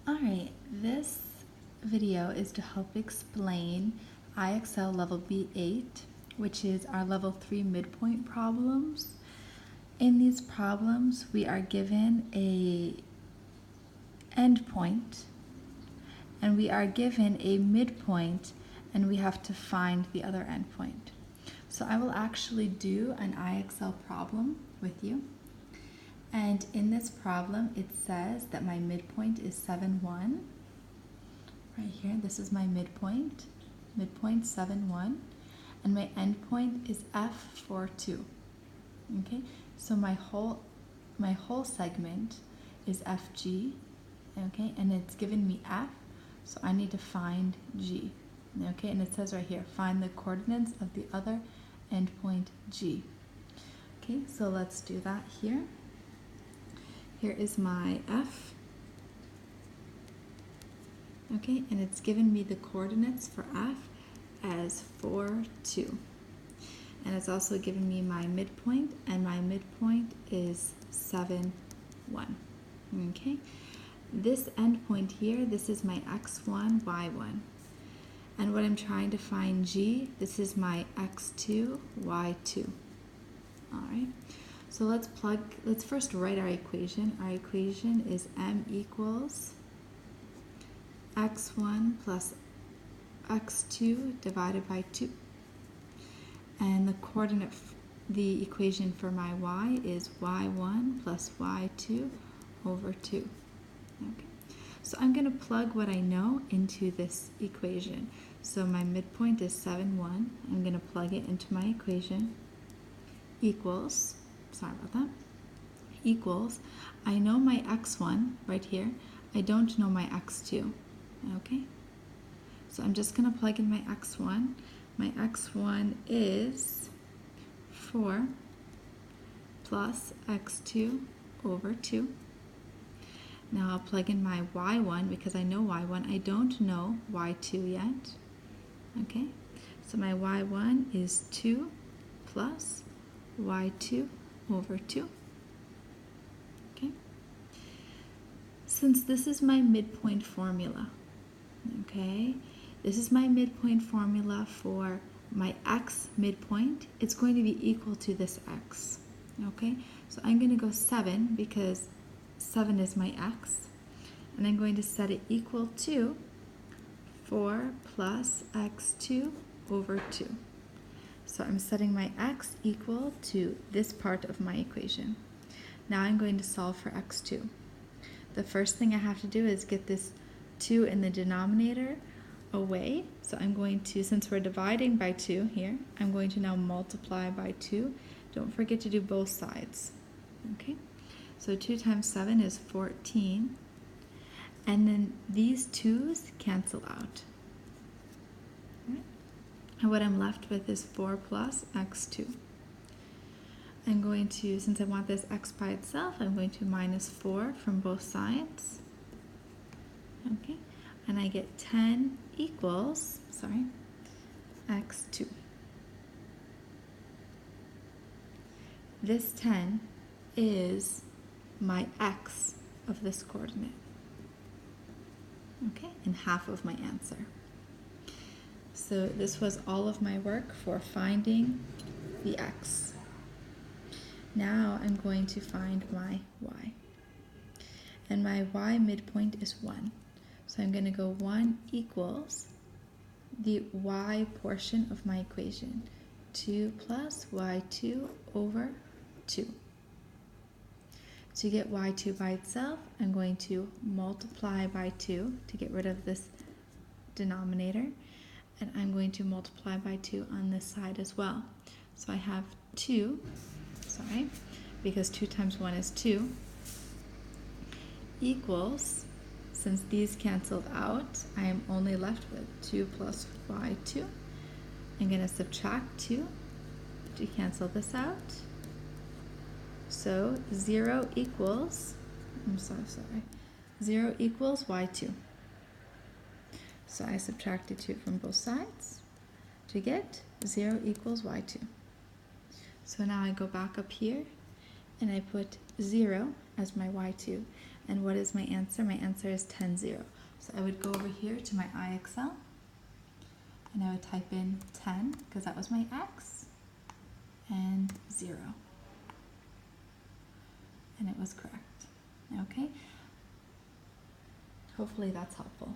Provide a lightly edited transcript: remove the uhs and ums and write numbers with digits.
Alright, this video is to help explain IXL Level B.8, which is our Level 3 midpoint problems. In these problems, we are given a endpoint, and we are given a midpoint, and we have to find the other endpoint. So I will actually do an IXL problem with you. And in this problem, it says that my midpoint is 7, 1. Right here, this is my midpoint, 7, 1. And my endpoint is F, 4, 2. Okay, so my whole segment is FG, okay, and it's given me F, so I need to find G. Okay, and it says right here, find the coordinates of the other endpoint G. Okay, so let's do that here. Here is my F, okay, and it's given me the coordinates for F as 4, 2. And it's also given me my midpoint, and my midpoint is 7, 1. Okay, this endpoint here, this is my x1, y1. And what I'm trying to find G, this is my x2, y2. All right. So let's first write our equation. Our equation is m equals x1 plus x2 divided by 2. And the equation for my y is y1 plus y2 over 2. Okay. So I'm going to plug what I know into this equation. So my midpoint is 7, 1. I'm going to plug it into my equation. Equals, sorry about that, equals, I know my x1 right here, I don't know my x2, okay? So I'm just going to plug in my x1. My x1 is 4 plus x2 over 2. Now I'll plug in my y1 because I know y1. I don't know y2 yet, okay? So my y1 is 2 plus y2 over 2. Okay. Since this is my midpoint formula, okay, this is my midpoint formula for my x midpoint, it's going to be equal to this x. Okay, so I'm going to go 7 because 7 is my x, and I'm going to set it equal to 4 plus x2 over 2. So I'm setting my x equal to this part of my equation. Now I'm going to solve for x2. The first thing I have to do is get this 2 in the denominator away. So I'm going to, since we're dividing by 2 here, I'm going to now multiply by 2. Don't forget to do both sides. Okay? So 2 times 7 is 14. And then these 2's cancel out. And what I'm left with is 4 plus x2. I'm going to, since I want this x by itself, I'm going to minus 4 from both sides. Okay, and I get 10 equals, x2. This 10 is my x of this coordinate. Okay, and half of my answer. So this was all of my work for finding the x. Now I'm going to find my y. And my y midpoint is 1. So I'm going to go 1 equals the y portion of my equation. 2 plus y2 over 2. To get y2 by itself, I'm going to multiply by 2 to get rid of this denominator. And I'm going to multiply by 2 on this side as well. So I have 2, because 2 times 1 is 2, equals, since these canceled out, I am only left with 2 plus y2. I'm going to subtract 2 to cancel this out. So 0 equals, 0 equals y2. So I subtracted 2 from both sides to get 0 equals y2. So now I go back up here and I put 0 as my y2. And what is my answer? My answer is 10, 0. So I would go over here to my IXL, and I would type in 10, because that was my x, and 0. And it was correct. Okay? Hopefully that's helpful.